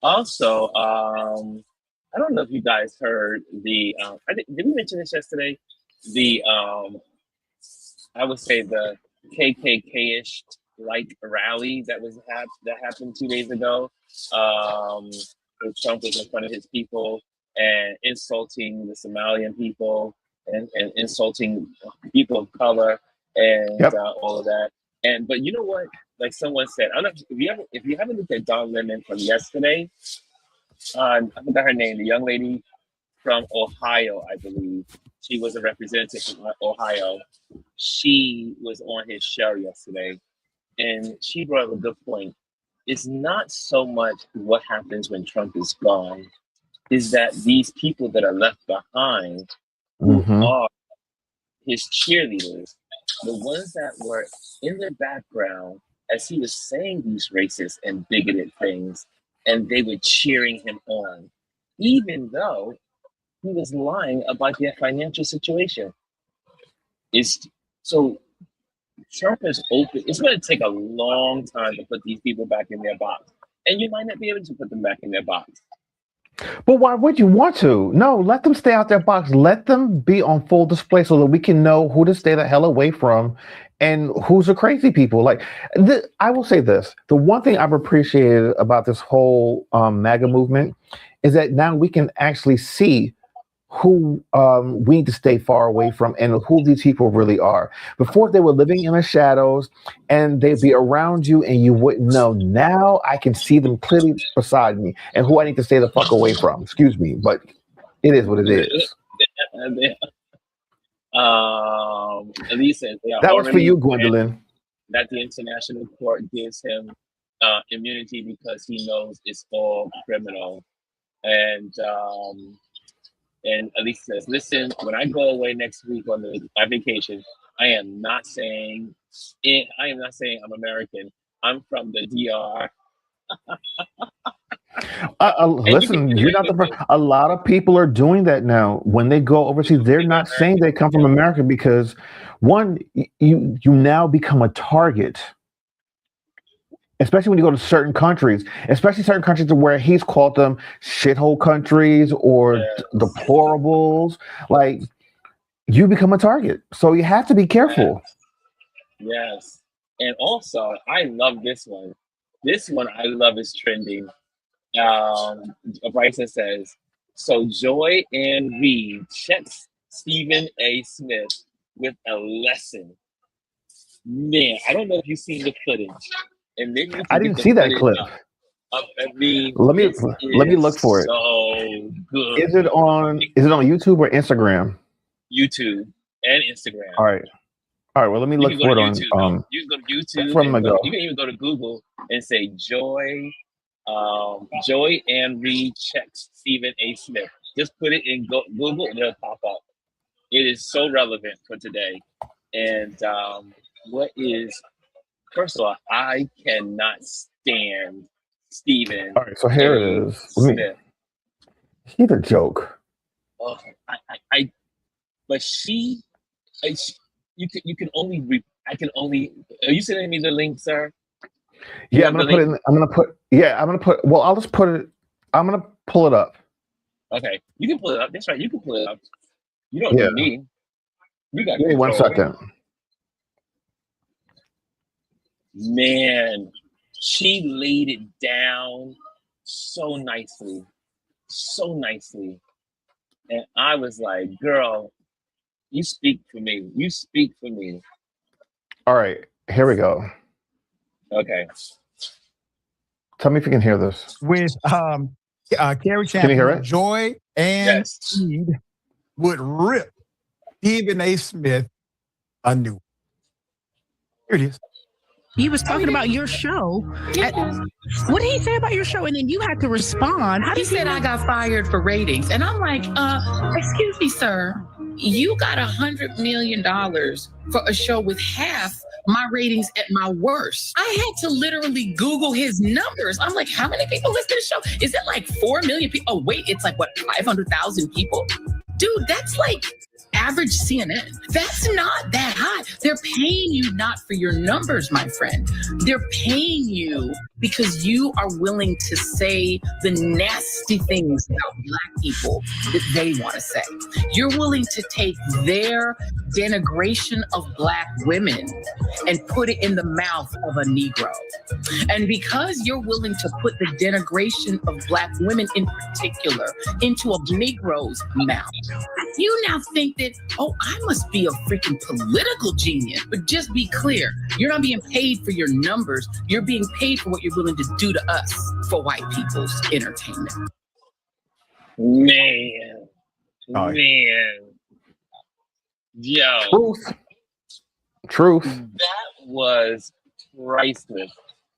Also, I don't know if you guys heard did we mention this yesterday? The I would say the KKK-ish like rally that happened 2 days ago. Where Trump was in front of his people and insulting the Somalian people and insulting people of color and all of that. But you know what? Like someone said, I don't know if you haven't looked at Don Lemon from yesterday. I forgot her name. The young lady from Ohio, I believe. She was a representative from Ohio. She was on his show yesterday, and she brought up a good point. It's not so much what happens when Trump is gone, is that these people that are left behind who are his cheerleaders, the ones that were in the background as he was saying these racist and bigoted things, and they were cheering him on, even though he was lying about their financial situation. So Trump is open. It's going to take a long time to put these people back in their box, and you might not be able to put them back in their box. But why would you want to? No, let them stay out their box. Let them be on full display so that we can know who to stay the hell away from and who's the crazy people. Like, I will say this. The one thing I've appreciated about this whole MAGA movement is that now we can actually see who we need to stay far away from and who these people really are. Before, they were living in the shadows and they'd be around you and you wouldn't know. Now I can see them clearly beside me and who I need to stay the fuck away from. Excuse me, but it is what it is. Elise says that was for you, Gwendolyn. that the international court gives him immunity because he knows it's all criminal. And Elise says, "Listen, when I go away next week on my vacation, I am not saying I'm American. I'm from the DR." Listen, you're not the first. A lot of people are doing that now. When they go overseas, they're not saying they come from America because, one, you now become a target. Especially when you go to certain countries, especially certain countries where he's called them shithole countries or deplorables. Like, you become a target, so you have to be careful. Yes, and also I love this one. This one I love is trending. Bryson says, "So Joy Ann Reid checks Stephen A. Smith with a lesson." Man, I don't know if you've seen the footage, and maybe you can I get didn't the see that footage clip. up. I mean, Let me this look for it. so good. Is it on YouTube or Instagram? YouTube and Instagram. All right. Well, let me look for it on. You can go to YouTube. That's where I'm gonna go. You can even go to Google and say Joy Ann Reid checks Stephen A. Smith. Just put it in Google and it'll pop up. It is so relevant for today. And first of all, I cannot stand Stephen. All right, so here it is. Smith. He's a joke. Oh, but you can only are you sending me the link, sir? Yeah, I'm gonna put. Well, I'll just put it. I'm gonna pull it up. Okay, you can pull it up. That's right. You can pull it up. You don't need me. You got. Give me 1 second. Man, she laid it down so nicely, and I was like, "Girl, you speak for me. You speak for me." All right, here we go. Okay. Tell me if you can hear this. With Carrie Champion, can you hear it? Joy and Reid would rip Stephen A. Smith a new. Here it is. He was talking about your show. What did he say about your show? And then you had to respond. He said I got fired for ratings. And I'm like, excuse me, sir. You got $100 million for a show with half my ratings at my worst. I had to literally Google his numbers. I'm like, how many people listen to the show? Is it like 4 million people? Oh, wait, it's like, what, 500,000 people? Dude, that's like average CNN. That's not that high. They're paying you not for your numbers, my friend. They're paying you because you are willing to say the nasty things about Black people that they want to say. You're willing to take their denigration of Black women and put it in the mouth of a Negro. And because you're willing to put the denigration of Black women in particular into a Negro's mouth, you now think that, oh, I must be a freaking political genius. But just be clear, you're not being paid for your numbers. You're being paid for what you're willing to do to us for white people's entertainment. Man. Yo. Truth. That was priceless.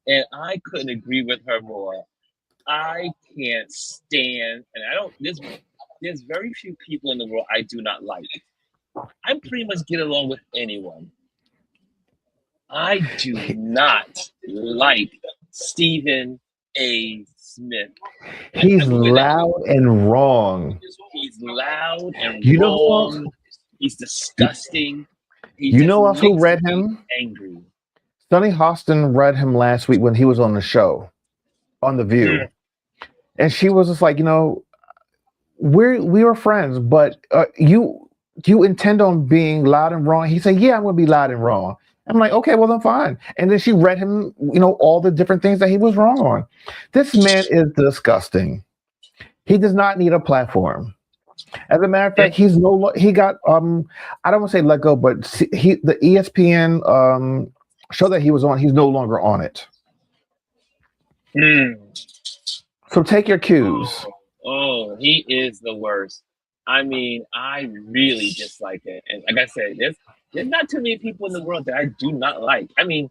And I couldn't agree with her more. I can't stand, and I don't, there's very few people in the world I do not like. I pretty much get along with anyone. I do not like Stephen A. Smith. He's loud and wrong. He's loud and you know wrong. He's disgusting. You know else who read him? Angry. Sonny Hostin read him last week when he was on the show, on The View. Yeah. And she was just like, you know, we were friends, but you intend on being loud and wrong? He said, yeah, I'm going to be loud and wrong. I'm like, okay, well, then fine. And then she read him, you know, all the different things that he was wrong on. This man is disgusting. He does not need a platform. As a matter of fact, he got I don't want to say let go, but the ESPN show that he was on, he's no longer on it. So take your cues. Oh, he is the worst. I mean, I really dislike it. And like I said, there's not too many people in the world that I do not like. I mean,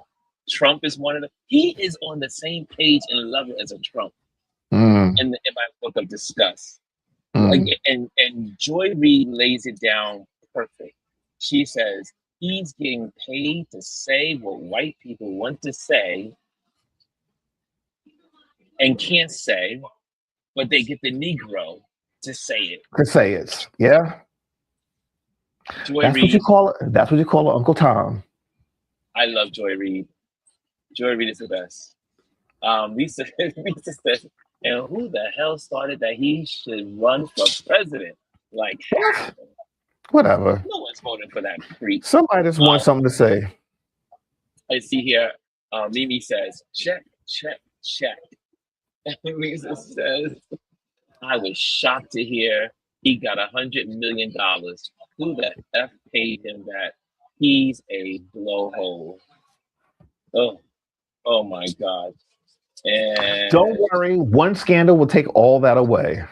Trump is one of them. He is on the same page and level as a Trump Mm, in my book of disgust. mm. And Joy Reid lays it down perfect. She says he's getting paid to say what white people want to say and can't say, but they get the Negro to say it. To say it. Yeah. Joy That's what you Reid, call it. That's what you call it, Uncle Tom. I love Joy Reid. Joy Reid is the best. Lisa says, and who the hell started that he should run for president? Like, What? Whatever. no one's voting for that creep. Somebody just wants something to say. I see here, Mimi says, check, check, check. And Lisa says, I was shocked to hear he got $100 million. Who the F paid him that? He's a blowhole. Oh my God. And Don't worry, one scandal will take all that away.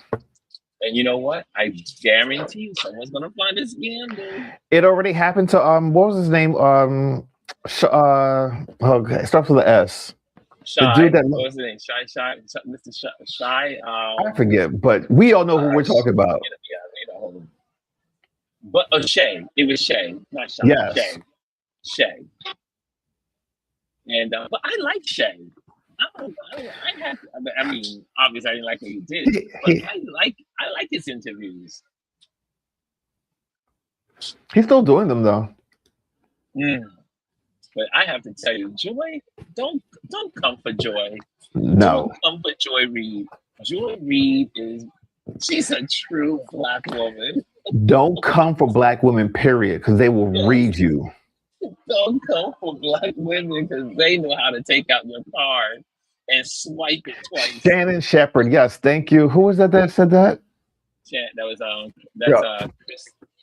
And you know what? I guarantee you someone's gonna find a scandal. It already happened to what was his name? Okay, it starts with an S. Shy. The dude that What was his name? Shy, Mr. Shy. I forget, but we all know who we're talking about. Yeah. But Shay. It was Shay, not Shy. Yes. Shay. And but I like Shay. I mean, obviously I didn't like what he did, but I like his interviews. He's still doing them though. But I have to tell you, Joy, don't come for Joy. No. Don't come for Joy Reid. Joy Reid she's a true Black woman. Don't come for Black women, period, because they will read you. Don't come for Black women because they know how to take out your card and swipe it twice. Shannon Shepherd, yes, thank you. Who was that said that? That was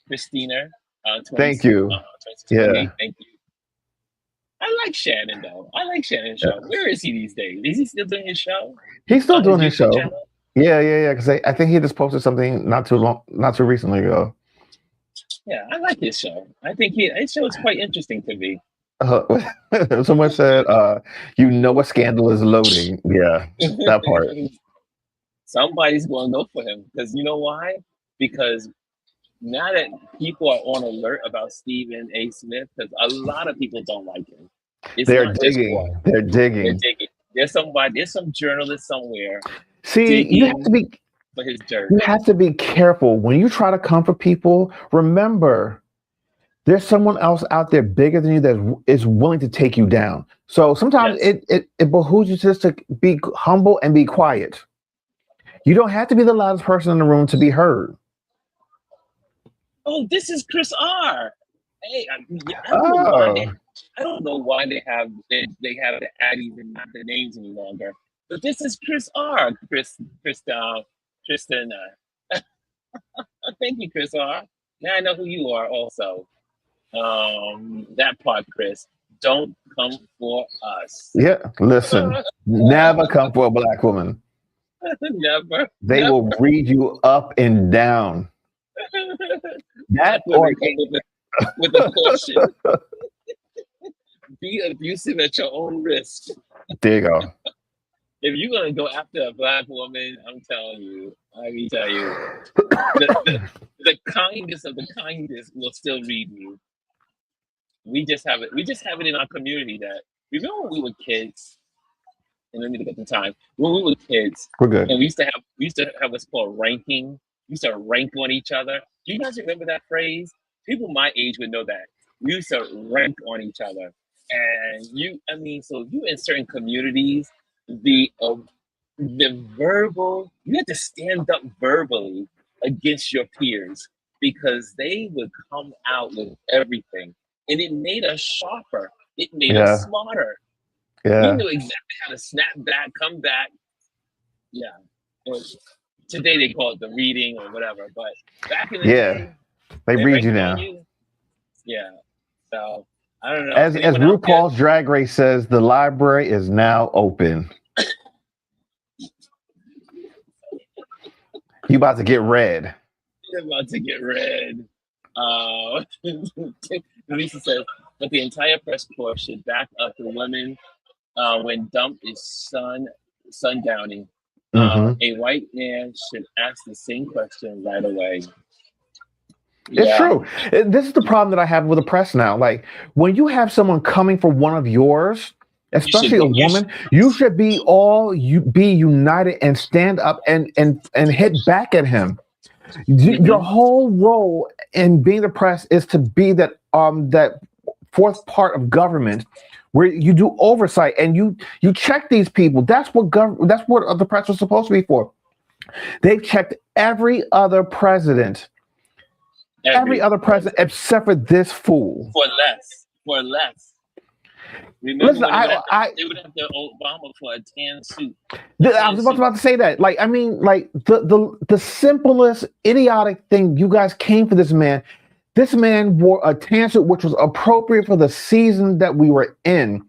Christina. Thank you. Yeah. Thank you. I like Shannon though. I like Shannon's show. Where is he these days? Is he still doing his show? He's still doing his show. Channel? Yeah. Because I think he just posted something not too recently ago. Yeah, I like his show. I think his show is quite interesting to me. Someone said, "You know a scandal is loading." Yeah, that part. Somebody's going to go for him because you know why? Because now that people are on alert about Stephen A. Smith, because a lot of people don't like him. They're digging. They're digging. There's some journalist somewhere. See, you have to be. For his dirt. You have to be careful when you try to come for people. Remember, there's someone else out there bigger than you that is willing to take you down. So sometimes it behooves you just to be humble and be quiet. You don't have to be the loudest person in the room to be heard. Oh, this is Chris R. Hey, I don't know why they have the addies and not the names any longer. But this is Chris R. Tristan, thank you, Chris R. Now I know who you are also. That part, Chris. Don't come for us. Yeah, listen. Never come for a Black woman. Never. They will read you up and down. That or with a caution. Be abusive at your own risk. There you go. If you're gonna go after a Black woman, I'm telling you, let me tell you, the kindest of the kindest will still read you. We just have it. We just have it in our community that remember when we were kids. And let me look at the time when we were kids. We're good. And we used to have what's called ranking. We used to rank on each other. Do you guys remember that phrase? People my age would know that. We used to rank on each other. And you in certain communities. The verbal, you had to stand up verbally against your peers because they would come out with everything, and it made us sharper. It made us smarter. Yeah, we knew exactly how to snap back, come back. Yeah, today they call it the reading or whatever, but back in the day, they read you now. Yeah, so. I don't know. As RuPaul's Drag Race says, the library is now open. You about to get read. You're about to get read. Lisa says, but the entire press corps should back up the women when dump is sundowning. A white man should ask the same question right away. It's true. This is the problem that I have with the press now. Like when you have someone coming for one of yours, especially a woman, you should be united and stand up and hit back at him. Your whole role in being the press is to be that fourth part of government where you do oversight and you check these people. That's what the press was supposed to be for. They've checked every other president. Every other president except for this fool. For less. Remember, listen, they would have to Obama for a tan suit. I was about to say that. Like, I mean, like the simplest idiotic thing. You guys came for this man. This man wore a tan suit, which was appropriate for the season that we were in.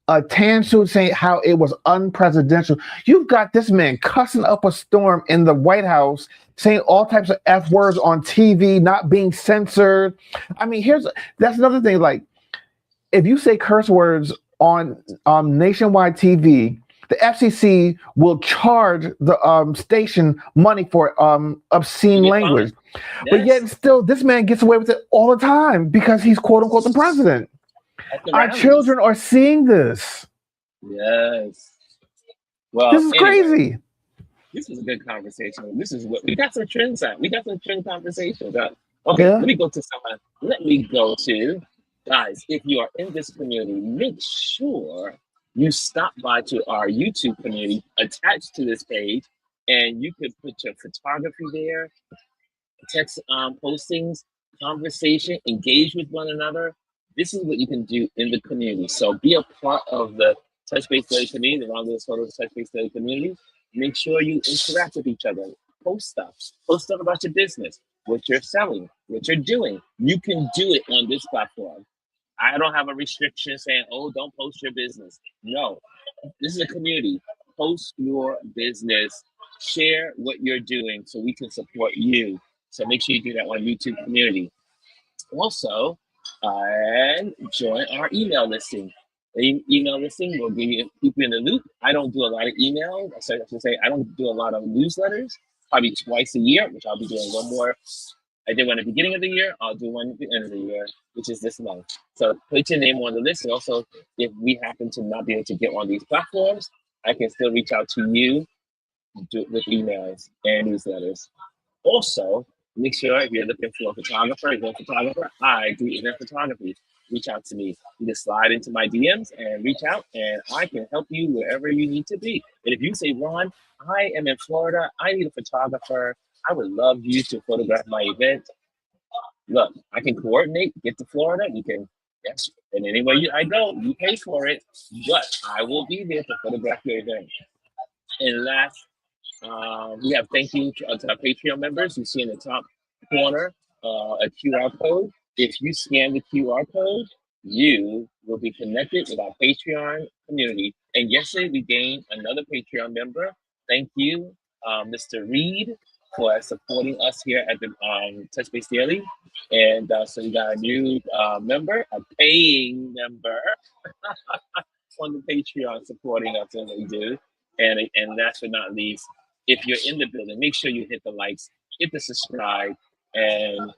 A tan suit saying how it was unpresidential. You've got this man cussing up a storm in the White House, saying all types of F words on TV, not being censored. I mean, that's another thing. Like, if you say curse words on nationwide TV, the FCC will charge the station money for obscene language. Yes. But yet still, this man gets away with it all the time because he's quote unquote the president. Our children are seeing this. Yes. Well, this is crazy. This is a good conversation. This is what we got some trends at. We got some trend conversations. Okay, Let me go to someone. Let me go to guys. If you are in this community, make sure you stop by to our YouTube community attached to this page, and you could put your photography there, text postings, conversation, engage with one another. This is what you can do in the community. So be a part of the Touch Base Daily community, the Ron Lewis Photos Touch Base Daily community. Make sure you interact with each other. Post stuff about your business, what you're selling, what you're doing. You can do it on this platform. I don't have a restriction saying, oh, don't post your business. No, this is a community. Post your business, share what you're doing so we can support you. So make sure you do that on YouTube community. Also, and join our email listing. The email listing will give you keep you in the loop. I don't do a lot of emails. I should say I don't do a lot of newsletters. Probably twice a year, which I'll be doing one more. I did one at the beginning of the year. I'll do one at the end of the year, which is this month. So put your name on the list. And also, if we happen to not be able to get on these platforms, I can still reach out to you with emails and newsletters. Also, make sure if you're looking for a photographer, I do event photography. Reach out to me. You just slide into my DMs and reach out, and I can help you wherever you need to be. And if you say, Ron, I am in Florida, I need a photographer, I would love you to photograph my event. Look, I can coordinate, get to Florida, you can, yes, and anywhere I go, you pay for it, but I will be there to photograph your event. And last, we have thank you to our Patreon members. You see in the top corner a QR code. If you scan the QR code, you will be connected with our Patreon community. And yesterday we gained another Patreon member. Thank you, Mr. Reed, for supporting us here at the Touch Base Daily. And so we got a new member, a paying member on the Patreon supporting us as we do. And last but not least, if you're in the building, make sure you hit the likes, hit the subscribe, and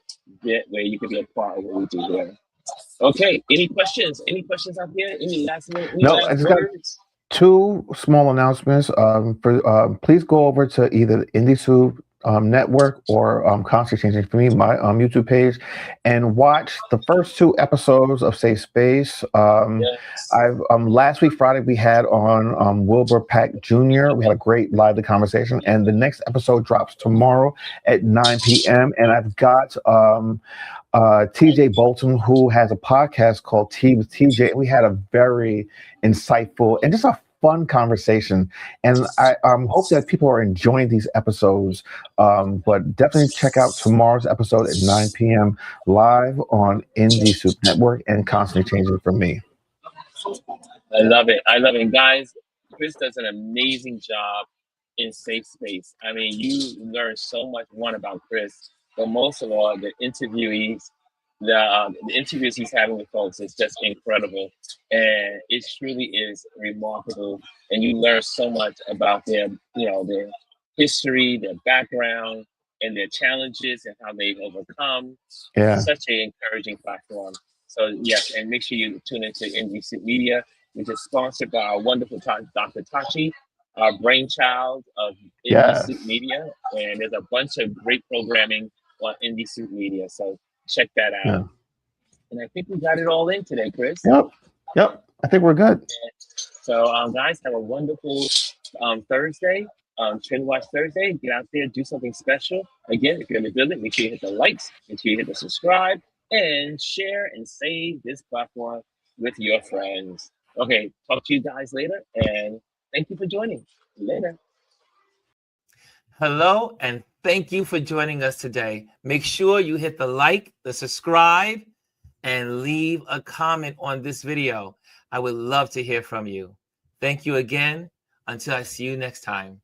that way you can be a part of what we do here. Okay, any questions? Any questions out there? Any last minute? I just got two small announcements. Please go over to either the Indie Soup network or Constantly Changing for me, my YouTube page, and watch the first two episodes of Safe Space. I've last week Friday we had on Wilbur Pack Jr. We had a great lively conversation, and the next episode drops tomorrow at 9 p.m. And I've got TJ Bolton, who has a podcast called Tea with TJ. We had a very insightful and just a fun conversation, and I hope that people are enjoying these episodes, but definitely check out tomorrow's episode at 9 p.m. live on Indie Soup Network and Constantly Changing for me. I love it. Guys, Chris does an amazing job in Safe Space. I mean, you learn so much, one, about Chris, but most of all, the interviewees the interviews he's having with folks is just incredible, and it truly is remarkable. And you learn so much about their their history, their background, and their challenges and how they've overcome. Yeah. Such an encouraging platform. So yes, and make sure you tune into Indie Suit Media, which is sponsored by our wonderful Dr. Tachi, our brainchild of Indie Suit Media. And there's a bunch of great programming on Indie Suit Media. So check that out. Yeah. And I think we got it all in today, Chris. Yep. I think we're good. So guys, have a wonderful Thursday. TrendWatch Thursday. Get out there, do something special. Again, if you're in the building, make sure you hit the likes, make sure you hit the subscribe, and share and save this platform with your friends. Okay, talk to you guys later, and thank you for joining. Later. Hello, and thank you for joining us today. Make sure you hit the like, the subscribe, and leave a comment on this video. I would love to hear from you. Thank you again. Until I see you next time.